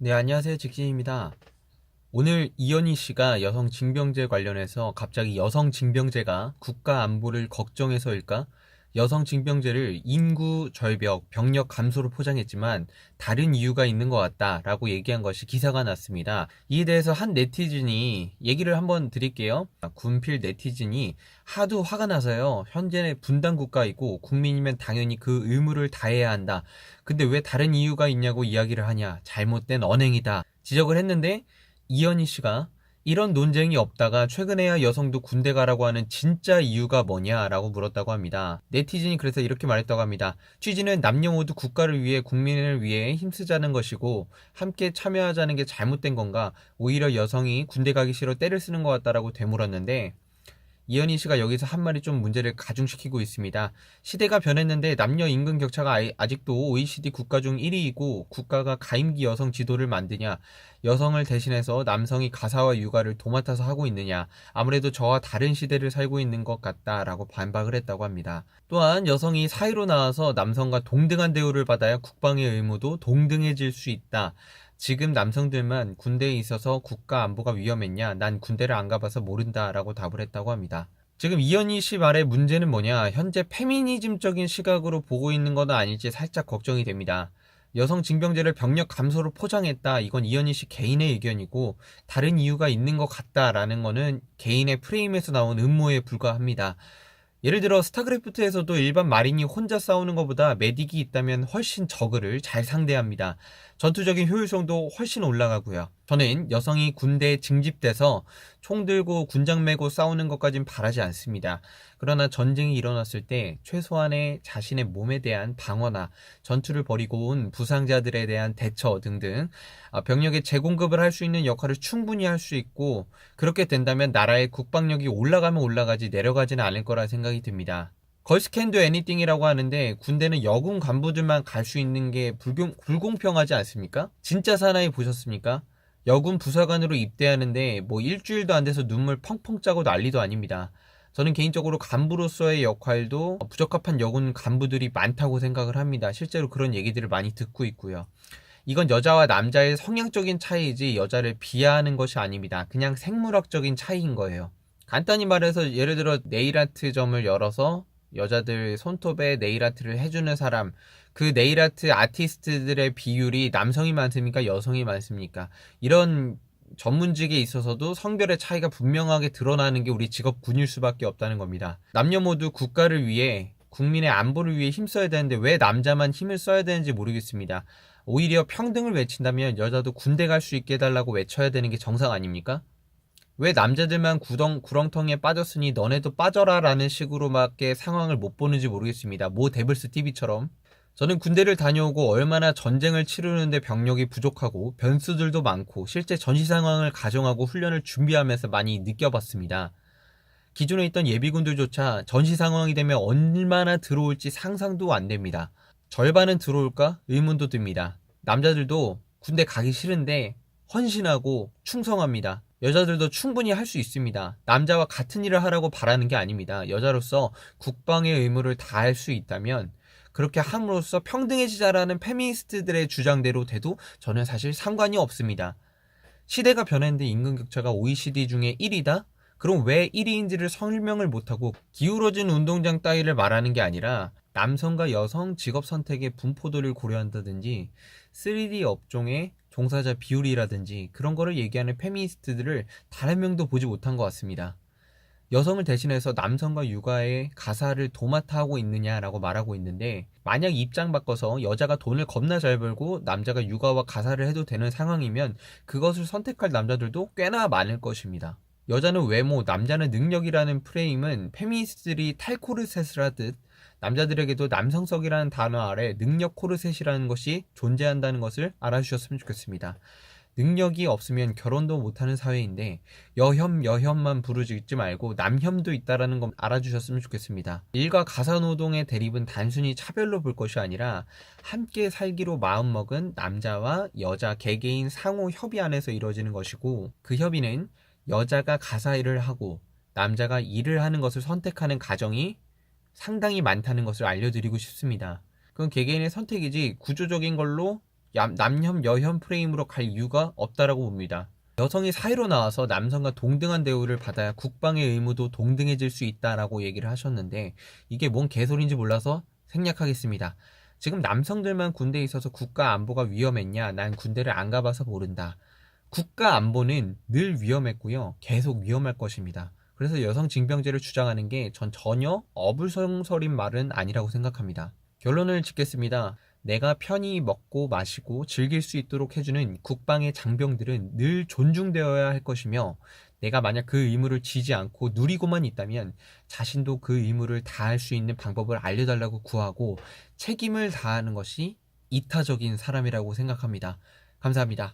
네, 안녕하세요. 직진입니다. 오늘 이현희 씨가 여성 징병제 관련해서 갑자기 여성 징병제가 국가 안보를 걱정해서일까? 여성 징병제를 인구 절벽, 병력 감소로 포장했지만 다른 이유가 있는 것 같다라고 얘기한 것이 기사가 났습니다. 이에 대해서 한 네티즌이 얘기를 한번 드릴게요. 군필 네티즌이 하도 화가 나서요. 현재 분단 국가이고 국민이면 당연히 그 의무를 다해야 한다. 근데 왜 다른 이유가 있냐고 이야기를 하냐? 잘못된 언행이다. 지적을 했는데 이현희 씨가 이런 논쟁이 없다가 최근에야 여성도 군대 가라고 하는 진짜 이유가 뭐냐라고 물었다고 합니다. 네티즌이 그래서 이렇게 말했다고 합니다. 취지는 남녀 모두 국가를 위해 국민을 위해 힘쓰자는 것이고 함께 참여하자는 게 잘못된 건가? 오히려 여성이 군대 가기 싫어 때를 쓰는 것 같다라고 되물었는데 이현희 씨가 여기서 한 말이 좀 문제를 가중시키고 있습니다. 시대가 변했는데 남녀 임금 격차가 아직도 OECD 국가 중 1위이고 국가가 가임기 여성 지도를 만드냐, 여성을 대신해서 남성이 가사와 육아를 도맡아서 하고 있느냐, 아무래도 저와 다른 시대를 살고 있는 것 같다라고 반박을 했다고 합니다. 또한 여성이 사회로 나와서 남성과 동등한 대우를 받아야 국방의 의무도 동등해질 수 있다. 지금 남성들만 군대에 있어서 국가 안보가 위험했냐? 난 군대를 안 가봐서 모른다 라고 답을 했다고 합니다. 지금 이현희 씨 말의 문제는 뭐냐? 현재 페미니즘적인 시각으로 보고 있는 건 아닐지 살짝 걱정이 됩니다. 여성 징병제를 병력 감소로 포장했다. 이건 이현희 씨 개인의 의견이고 다른 이유가 있는 것 같다라는 거는 개인의 프레임에서 나온 음모에 불과합니다. 예를 들어 스타크래프트에서도 일반 마린이 혼자 싸우는 것보다 메딕이 있다면 훨씬 저그를 잘 상대합니다. 전투적인 효율성도 훨씬 올라가고요. 저는 여성이 군대에 징집돼서 총 들고 군장 메고 싸우는 것까진 바라지 않습니다. 그러나 전쟁이 일어났을 때 최소한의 자신의 몸에 대한 방어나 전투를 벌이고 온 부상자들에 대한 대처 등등 병력의 재공급을 할 수 있는 역할을 충분히 할 수 있고 그렇게 된다면 나라의 국방력이 올라가면 올라가지 내려가지는 않을 거라 생각이 듭니다. 걸스 캔도 애니띵이라고 하는데 군대는 여군 간부들만 갈 수 있는 게 불공평하지 않습니까? 진짜 사나이 보셨습니까? 여군 부사관으로 입대하는데 뭐 일주일도 안 돼서 눈물 펑펑 짜고 난리도 아닙니다. 저는 개인적으로 간부로서의 역할도 부적합한 여군 간부들이 많다고 생각을 합니다. 실제로 그런 얘기들을 많이 듣고 있고요. 이건 여자와 남자의 성향적인 차이이지 여자를 비하하는 것이 아닙니다. 그냥 생물학적인 차이인 거예요. 간단히 말해서 예를 들어 네일아트점을 열어서 여자들 손톱에 네일아트를 해주는 사람, 그 네일아트 아티스트들의 비율이 남성이 많습니까? 여성이 많습니까? 이런 전문직에 있어서도 성별의 차이가 분명하게 드러나는 게 우리 직업군일 수밖에 없다는 겁니다. 남녀 모두 국가를 위해 국민의 안보를 위해 힘써야 되는데 왜 남자만 힘을 써야 되는지 모르겠습니다. 오히려 평등을 외친다면 여자도 군대 갈 수 있게 해달라고 외쳐야 되는 게 정상 아닙니까? 왜 남자들만 구렁텅이에 빠졌으니 너네도 빠져라 라는 식으로밖에 상황을 못 보는지 모르겠습니다. 모 데블스 TV처럼. 저는 군대를 다녀오고 얼마나 전쟁을 치르는데 병력이 부족하고 변수들도 많고 실제 전시 상황을 가정하고 훈련을 준비하면서 많이 느껴봤습니다. 기존에 있던 예비군들조차 전시 상황이 되면 얼마나 들어올지 상상도 안 됩니다. 절반은 들어올까? 의문도 듭니다. 남자들도 군대 가기 싫은데 헌신하고 충성합니다. 여자들도 충분히 할 수 있습니다. 남자와 같은 일을 하라고 바라는 게 아닙니다. 여자로서 국방의 의무를 다할 수 있다면 그렇게 함으로써 평등해지자라는 페미니스트들의 주장대로 돼도 저는 사실 상관이 없습니다. 시대가 변했는데 임금격차가 OECD 중에 1위다? 그럼 왜 1위인지를 설명을 못하고 기울어진 운동장 따위를 말하는 게 아니라 남성과 여성 직업 선택의 분포도를 고려한다든지 3D 업종의 종사자 비율이라든지 그런 거를 얘기하는 페미니스트들을 단 한 명도 보지 못한 것 같습니다. 여성을 대신해서 남성과 육아에 가사를 도맡아 하고 있느냐라고 말하고 있는데 만약 입장 바꿔서 여자가 돈을 겁나 잘 벌고 남자가 육아와 가사를 해도 되는 상황이면 그것을 선택할 남자들도 꽤나 많을 것입니다. 여자는 외모, 남자는 능력이라는 프레임은 페미니스트들이 탈코르셋을 하듯 남자들에게도 남성성이라는 단어 아래 능력 코르셋이라는 것이 존재한다는 것을 알아주셨으면 좋겠습니다. 능력이 없으면 결혼도 못하는 사회인데 여혐만 부르짖지 말고 남혐도 있다라는 거 알아주셨으면 좋겠습니다. 일과 가사노동의 대립은 단순히 차별로 볼 것이 아니라 함께 살기로 마음먹은 남자와 여자 개개인 상호 협의 안에서 이루어지는 것이고 그 협의는 여자가 가사 일을 하고 남자가 일을 하는 것을 선택하는 가정이 상당히 많다는 것을 알려드리고 싶습니다. 그건 개개인의 선택이지 구조적인 걸로 남혐 여혐 프레임으로 갈 이유가 없다라고 봅니다. 여성이 사회로 나와서 남성과 동등한 대우를 받아야 국방의 의무도 동등해질 수 있다라고 얘기를 하셨는데 이게 뭔 개소리인지 몰라서 생략하겠습니다. 지금 남성들만 군대에 있어서 국가 안보가 위험했냐? 난 군대를 안 가봐서 모른다. 국가 안보는 늘 위험했고요. 계속 위험할 것입니다. 그래서 여성 징병제를 주장하는 게 전 전혀 어불성설인 말은 아니라고 생각합니다. 결론을 짓겠습니다. 내가 편히 먹고 마시고 즐길 수 있도록 해주는 국방의 장병들은 늘 존중되어야 할 것이며 내가 만약 그 의무를 지지 않고 누리고만 있다면 자신도 그 의무를 다할 수 있는 방법을 알려달라고 구하고 책임을 다하는 것이 이타적인 사람이라고 생각합니다. 감사합니다.